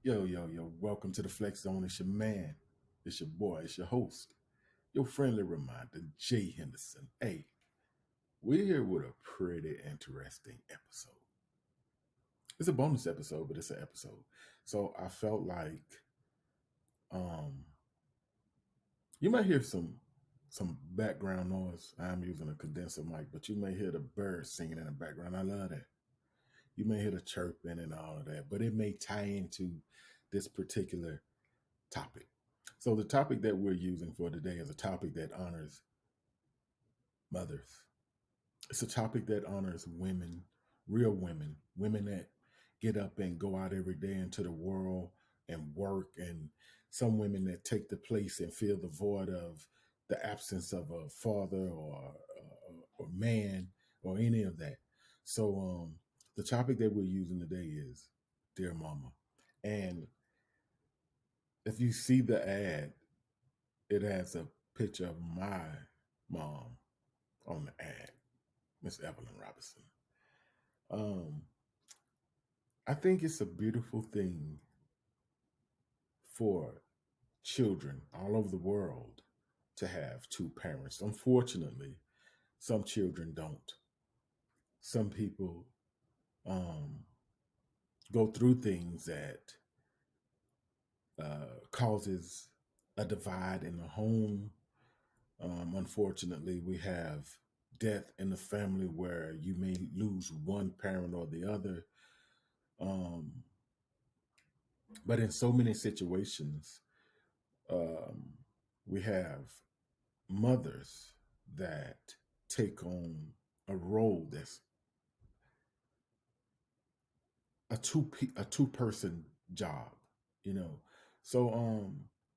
Yo, welcome to the Flex Zone. It's your man, it's your boy, it's your host, your friendly reminder, Jay Henderson. Hey, we're here with a pretty interesting episode. It's a bonus episode, but it's an episode. So I felt like um you might hear some background noise. I'm using a condenser mic, but you may hear the birds singing in the background. I love that. You may hear the chirping and all of that, but it may tie into this particular topic. So the topic that we're using for today is a topic that honors mothers. It's a topic that honors women, real women, women that get up and go out every day into the world and work, and some women that take the place and fill the void of the absence of a father or man or any of that. So the topic that we're using today is Dear Mama. And if you see the ad, it has a picture of my mom on the ad, Ms Evelyn Robinson. Um, I think it's a beautiful thing for children all over the world to have two parents. Unfortunately, some children don't. Some people um, go through things that causes a divide in the home. Unfortunately, we have death in the family where you may lose one parent or the other. Um, but in so many situations, um, we have mothers that take on a role that's a two person job, you know. So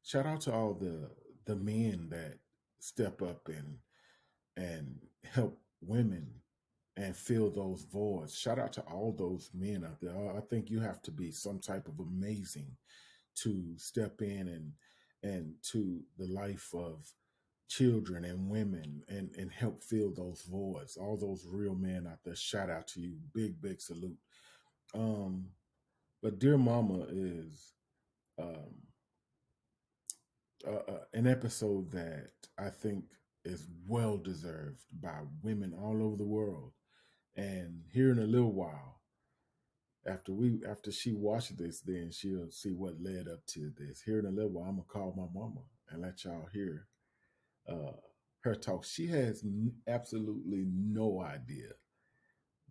shout out to all the men that step up and help women and fill those voids. Shout out to all those men out there. I think you have to be some type of amazing to step in and to the life of children and women and help fill those voids. All those real men out there, shout out to you. Big salute. Um, but Dear Mama is um, an episode that I think is well deserved by women all over the world. And here in a little while, after she watches this, then she'll see what led up to this. Here in a little while, I'm gonna call my mama and let y'all hear uh, her talk. She has absolutely no idea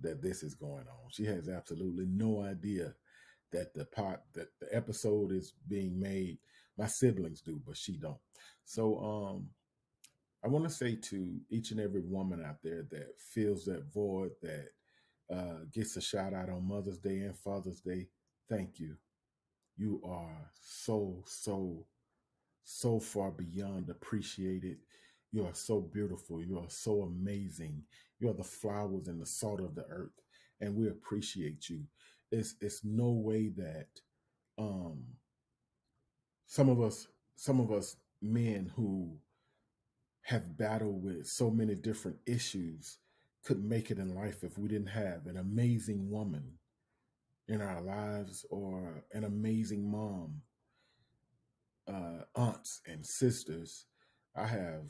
that this is going on. She has absolutely no idea that the episode is being made. My siblings do, but she don't. So I want to say to each and every woman out there that feels that void, that gets a shout out on Mother's Day and Father's Day, thank you. You are so far beyond appreciated. You are so beautiful. You are so amazing. You are the flowers and the salt of the earth, and we appreciate you. It's no way that um, some of us men who have battled with so many different issues could make it in life if we didn't have an amazing woman in our lives or an amazing mom, aunts and sisters. I have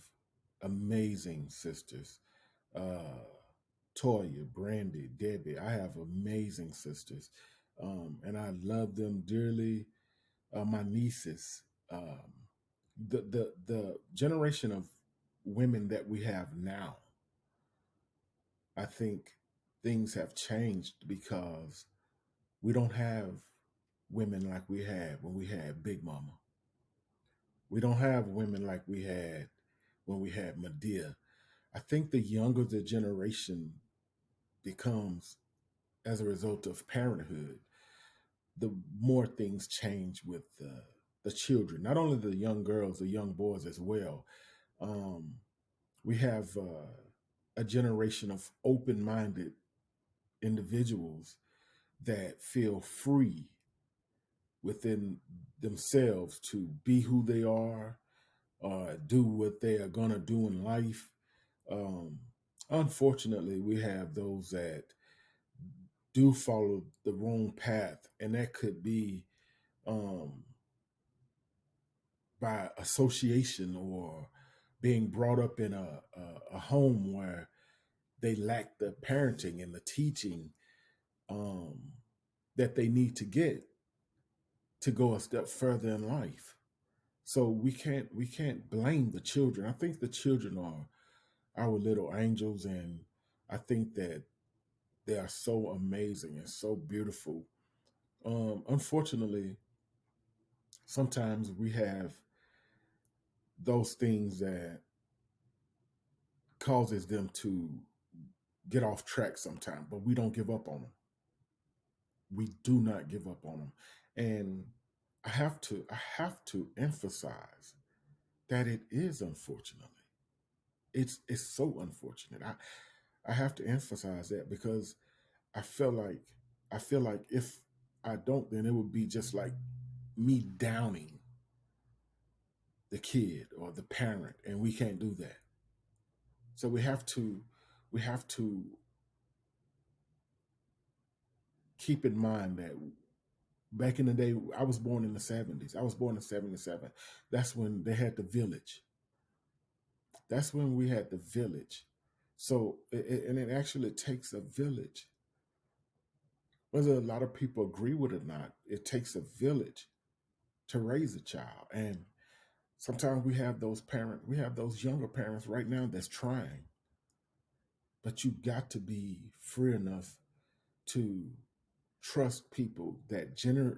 amazing sisters. Uh, Toya, Brandy, Debbie. I have amazing sisters. And I love them dearly. My nieces, the generation of women that we have now, I think things have changed because we don't have women like we had when we had Big Mama. We don't have women like we had when we had Medea. I think the younger the generation becomes as a result of parenthood, the more things change with the children, not only the young girls, the young boys as well. Um, we have a generation of open minded individuals that feel free within themselves to be who they are, do what they are going to do in life. Um, Unfortunately, we have those that do follow the wrong path, and that could be um, by association or being brought up in a home where they lack the parenting and the teaching um, that they need to get to go a step further in life. So we can't blame the children. I think the children are our little angels, and I think that they are so amazing and so beautiful. Unfortunately, sometimes we have those things that causes them to get off track sometimes, but we don't give up on them. We do not give up on them. And I have to emphasize that it is unfortunately. It's so unfortunate. I have to emphasize that because I feel like I feel like if I don't, then it would be just like me downing the kid or the parent, and we can't do that. So we have to keep in mind that back in the day, I was born in the 70s. I was born in 77. That's when they had the village. That's when we had the village. So, and it actually takes a village. Whether a lot of people agree with it or not, it takes a village to raise a child. And sometimes we have those younger parents right now that's trying, but you got to be free enough to trust people that generally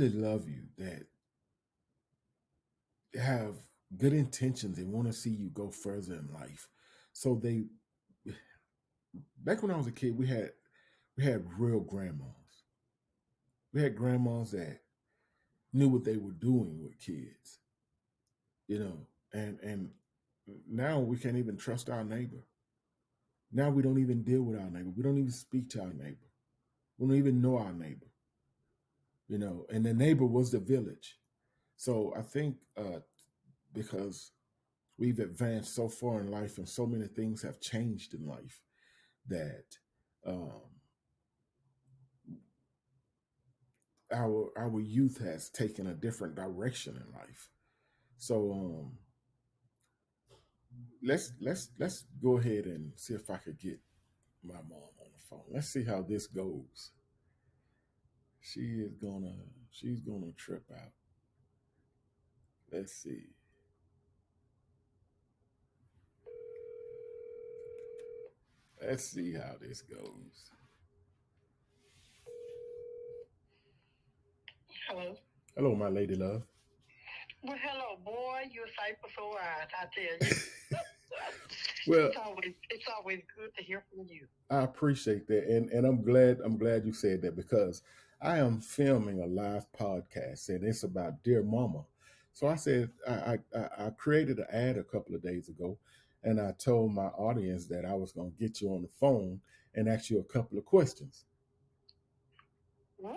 love you, that have good intentions and want to see you go further in life. So they back when I was a kid, we had real grandmas. We had grandmas that knew what they were doing with kids, you know, and now we can't even trust our neighbor. Now we don't even deal with our neighbor. We don't even speak to our neighbor. We don't even know our neighbor, and the neighbor was the village. So I think because we've advanced so far in life and so many things have changed in life that um, our youth has taken a different direction in life. So let's go ahead and see if I could get my mom on the phone. Let's see how this goes. She is gonna she's gonna trip out. Let's see. Let's see how this goes. Hello. Hello, my lady love. Well, hello, boy. You're cypher so wise, I tell you. Well, It's always good to hear from you. I appreciate that, and I'm glad you said that because I am filming a live podcast, and it's about Dear Mama. So I said I created an ad a couple of days ago, and I told my audience that I was going to get you on the phone and ask you a couple of questions. What?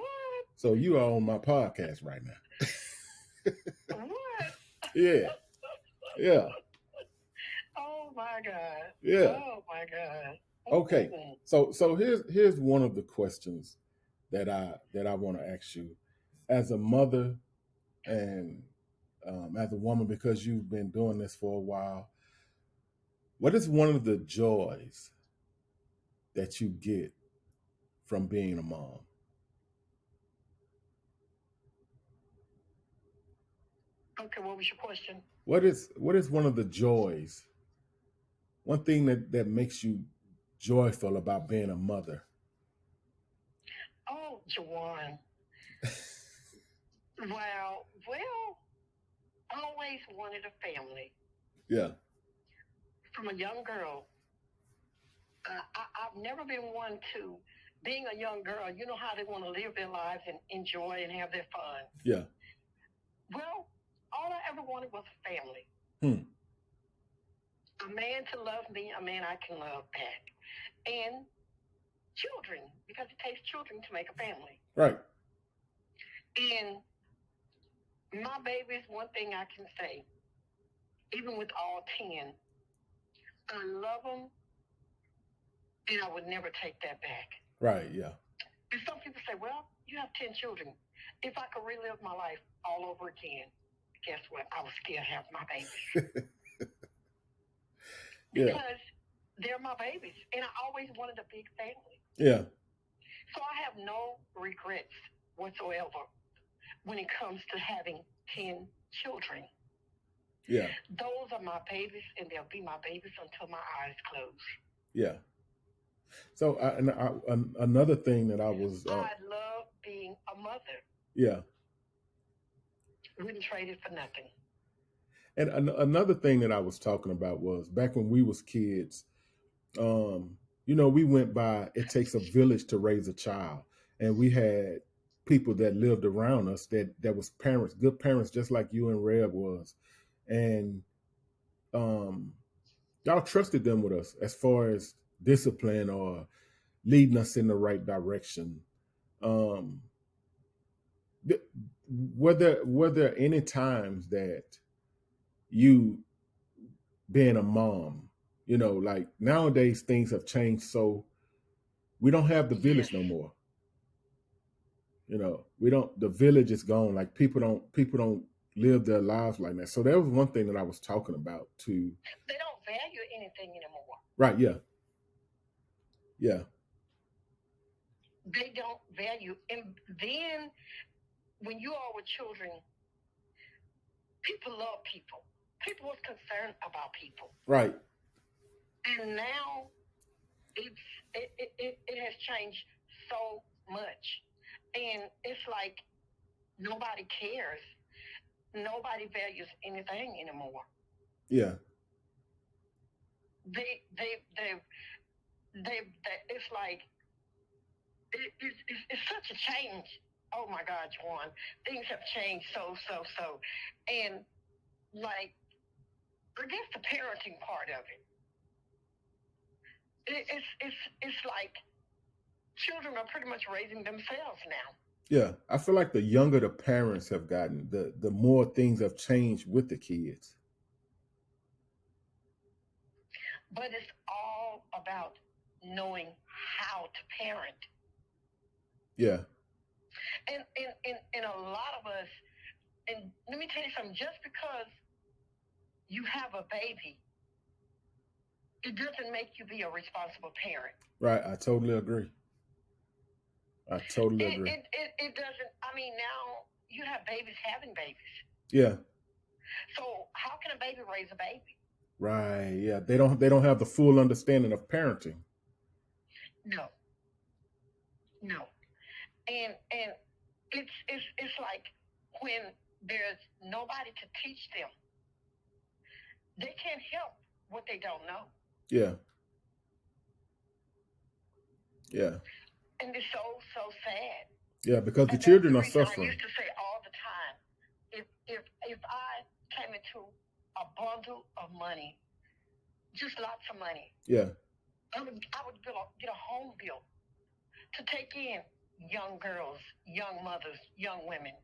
So you are on my podcast right now. What? Yeah, yeah, Oh my God. yeah. Oh my God. Okay. Mm-mm. So here's one of the questions that I want to ask you as a mother and as a woman, because you've been doing this for a while. What is one of the joys that you get from being a mom? Okay, what was your question? What is one of the joys? One thing that makes you joyful about being a mother? Oh, Jawan. Well, I always wanted a family. Yeah, From a young girl, I've never been one to, being a young girl, you know how they want to live their lives and enjoy and have their fun. yeah. Well, all I ever wanted was a family. Hmm. A man to love me, a man I can love back, and children, because it takes children to make a family. Right. And my babies, one thing I can say, even with all 10, I love them, and I would never take that back. Right. Yeah. And some people say, well, you have 10 children. If I could relive my life all over again, guess what? I would still have my babies. Yeah. Because they're my babies. And I always wanted a big family. Yeah. So I have no regrets whatsoever when it comes to having 10 children. Yeah. Those are my babies, and they'll be my babies until my eyes close. Yeah. So another thing that I was... I love being a mother. Yeah. Wouldn't trade it for nothing. And another thing that I was talking about was back when we was kids, you know, we went by, it takes a village to raise a child. And we had people that lived around us that was parents, good parents, just like you and Reb was. And y'all trusted them with us as far as discipline or leading us in the right direction. Were there any times that you, being a mom, you know, like nowadays things have changed, so we don't have the village no more. You know, the village is gone. Like people don't live their lives like that. So that was one thing that I was talking about too. They don't value anything anymore. Right, yeah. Yeah. They don't value. And then when you are with children, people love people. People was concerned about people. Right. And now it has changed so much. And it's like nobody cares. Nobody values anything anymore. Yeah. It's like it's such a change. Oh my God, Juan, things have changed so. And like, I guess the parenting part of it's like children are pretty much raising themselves now. Yeah, I feel like the younger the parents have gotten, the more things have changed with the kids. But it's all about knowing how to parent. Yeah. And a lot of us, and let me tell you something, just because you have a baby, it doesn't make you be a responsible parent. Right, I totally agree. I totally agree. It doesn't. I mean, now you have babies having babies. Yeah. So how can a baby raise a baby? Right. Yeah. They don't have the full understanding of parenting. No. And it's like when there's nobody to teach them, they can't help what they don't know. Yeah. Yeah. And it's so sad. Yeah, because the children are suffering. I used to say all the time, if I came into a bundle of money, just lots of money. Yeah. I would get a home built to take in young girls, young mothers, young women.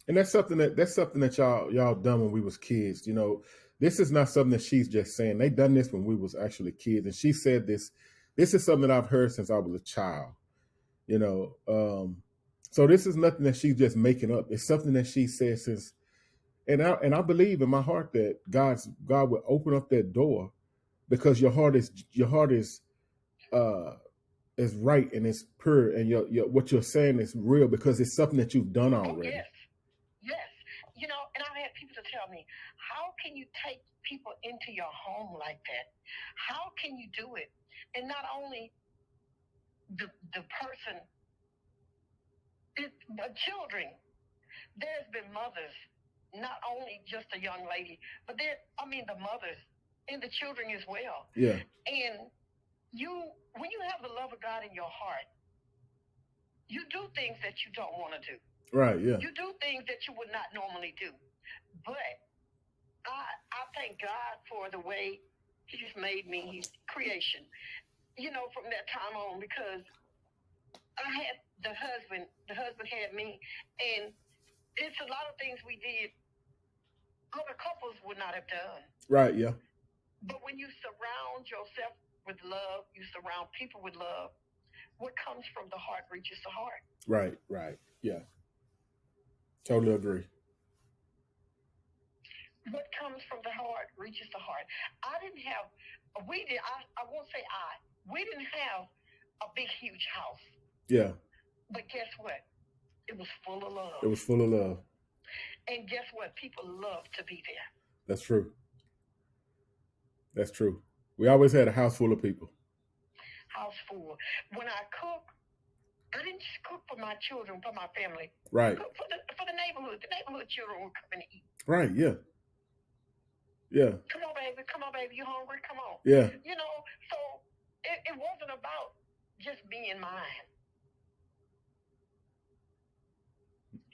And that's something that y'all done when we was kids. You know, this is not something that she's just saying. They done this when we was actually kids, and she said this. This is something that I've heard since I was a child. You know, so this is nothing that she's just making up. It's something that she said since, and I believe in my heart that God will open up that door, because your heart is right and it's pure, and your what you're saying is real, because it's something that you've done already. Oh, yes. You know, and I've had people to tell me, how can you take people into your home like that? How can you do it? And not only the person, but children. There's been mothers, not only just a young lady, but the mothers and the children as well. Yeah. And when you have the love of God in your heart, you do things that you don't want to do. Right, yeah. You do things that you would not normally do. But I thank God for the way He's made me, His creation, you know, from that time on, because I had the husband had me, and it's a lot of things we did other couples would not have done. Right, yeah. But when you surround yourself with love, you surround people with love, what comes from the heart reaches the heart. Right, right. Yeah. Totally agree. What comes from the heart reaches the heart. I didn't have, we did, I won't say we didn't have a big, huge house. Yeah. But guess what? It was full of love. It was full of love. And guess what? People love to be there. That's true. That's true. We always had a house full of people. House full. When I cook, I didn't just cook for my children, for my family. Right. Cook for the neighborhood. The neighborhood children would come and eat. Right, yeah. Yeah. Come on, baby. You hungry? Come on. Yeah. You know, so it wasn't about just being mine.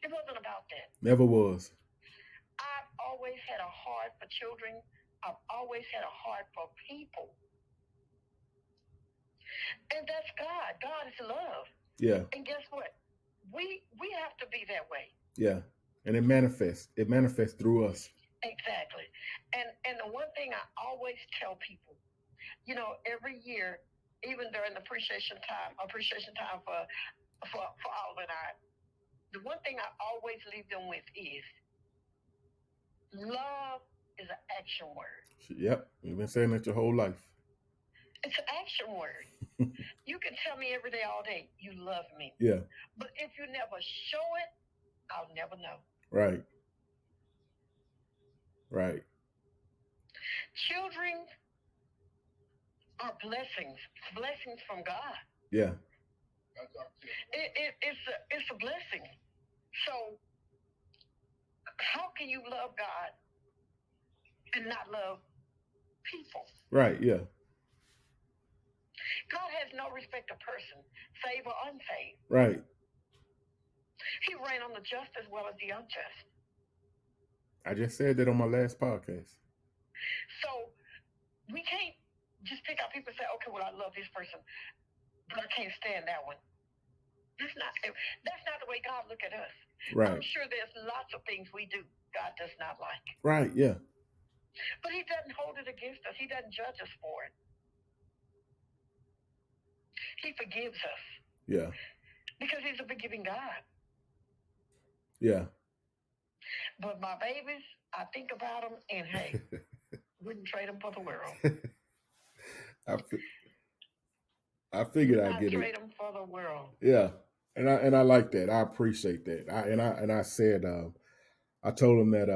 It wasn't about that. Never was. I've always had a heart for children. I've always had a heart for people. And that's God. God is love. Yeah. And guess what? We have to be that way. Yeah. And it manifests. It manifests through us. Exactly. And the one thing I always tell people, you know, every year, even during the appreciation time for Olive and I, the one thing I always leave them with is love is an action word. Yep. You've been saying that your whole life. It's an action word. You can tell me every day, all day, you love me. Yeah. But if you never show it, I'll never know. Right. Right. Children are blessings from God. Yeah. It's a blessing. So how can you love God and not love people? Right, yeah. God has no respect of person, saved or unsaved. Right. He reigns on the just as well as the unjust. I just said that on my last podcast. So we can't just pick out people and say, okay, well, I love this person, but I can't stand that one. That's not the way God look at us. Right. I'm sure there's lots of things we do God does not like. Right, yeah. But he doesn't hold it against us. He doesn't judge us for it. He forgives us. Yeah. Because he's a forgiving God. Yeah. But my babies, I think about them and hey, wouldn't trade them for the world. I figured I'd get it. Trade them for the world. Yeah. And I like that. I appreciate that. I said I told him that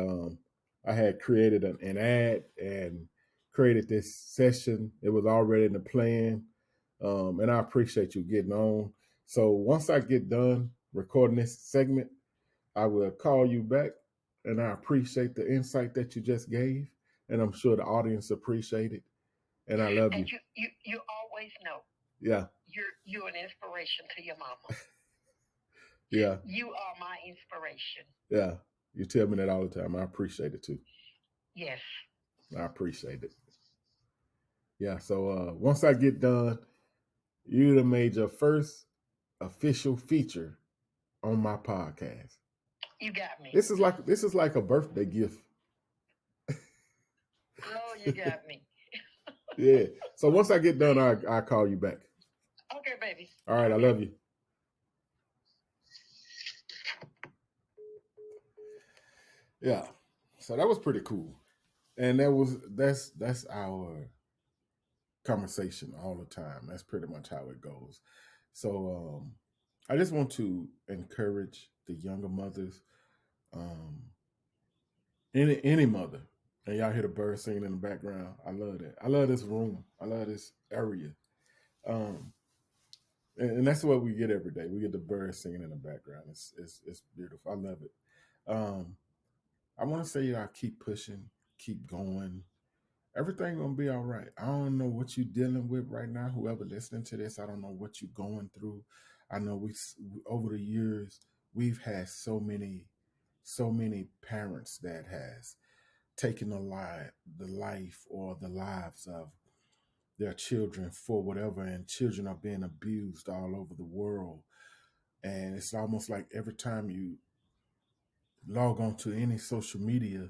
I had created an ad and created this session. It was already in the plan. And I appreciate you getting on. So once I get done recording this segment, I will call you back, and I appreciate the insight that you just gave, and I'm sure the audience appreciate it. And I love you. And you always know. Yeah. You're an inspiration to your mama. Yeah. You are my inspiration. Yeah. You tell me that all the time. I appreciate it too. Yes. I appreciate it. Yeah. So once I get done, you'd have made your first official feature on my podcast. You got me. This is like a birthday gift. Oh, you got me. Yeah. So once I get done, I'll call you back. Okay, baby. All right. I love you. Yeah. So that was pretty cool. And that's our conversation all the time. That's pretty much how it goes. So I just want to encourage the younger mothers, any mother. And y'all hear the birds singing in the background. I love that. I love this room. I love this area. And that's what we get every day. We get the birds singing in the background. It's beautiful. I love it. I want to say y'all keep pushing, keep going. Everything gonna be all right. I don't know what you're dealing with right now. Whoever listening to this, I don't know what you're going through. I know we over the years we've had so many parents that has taken the life or the lives of their children for whatever, and children are being abused all over the world. And it's almost like every time you log on to any social media,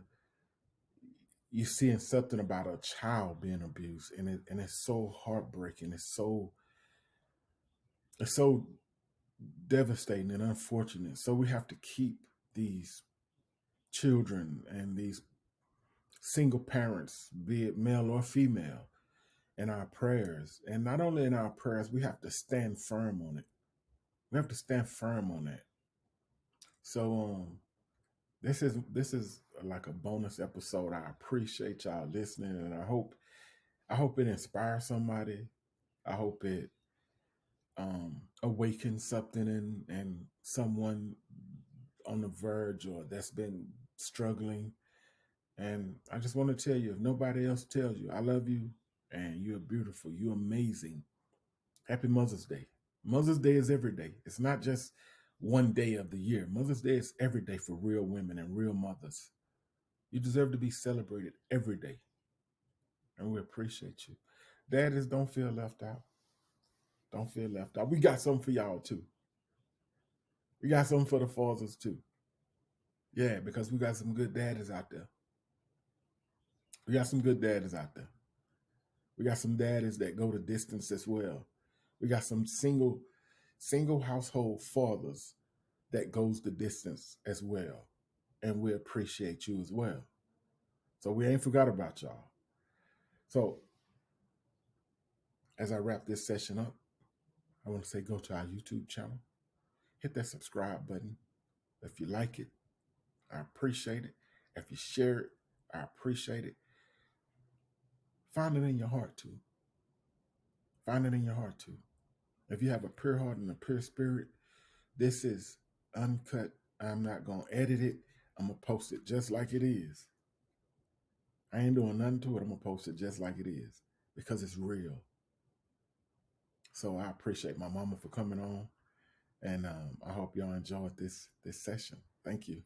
you're seeing something about a child being abused, and it's so heartbreaking. It's so devastating and unfortunate. So we have to keep these children and these single parents, be it male or female, in our prayers. And not only in our prayers, we have to stand firm on it. We have to stand firm on that. So this is like a bonus episode. I appreciate y'all listening, and I hope it inspires somebody. I hope it awakens something in someone on the verge or that's been struggling. And I just want to tell you, if nobody else tells you, I love you and you're beautiful, you're amazing. Happy Mother's Day. Mother's Day is every day. It's not just one day of the year. Mother's Day is every day for real women and real mothers. You deserve to be celebrated every day. And we appreciate you. Daddies, don't feel left out. Don't feel left out. We got something for y'all too. We got something for the fathers too. Yeah, because we got some good daddies out there. We got some good daddies out there. We got some daddies that go the distance as well. We got some single household fathers that goes the distance as well. And we appreciate you as well. So we ain't forgot about y'all. So as I wrap this session up, I want to say go to our YouTube channel, hit that subscribe button. If you like it, I appreciate it. If you share it, I appreciate it. Find it in your heart too. Find it in your heart too. If you have a pure heart and a pure spirit, this is uncut. I'm not going to edit it. I'm going to post it just like it is. I ain't doing nothing to it. I'm going to post it just like it is because it's real. So I appreciate my mama for coming on. And I hope y'all enjoyed this session. Thank you.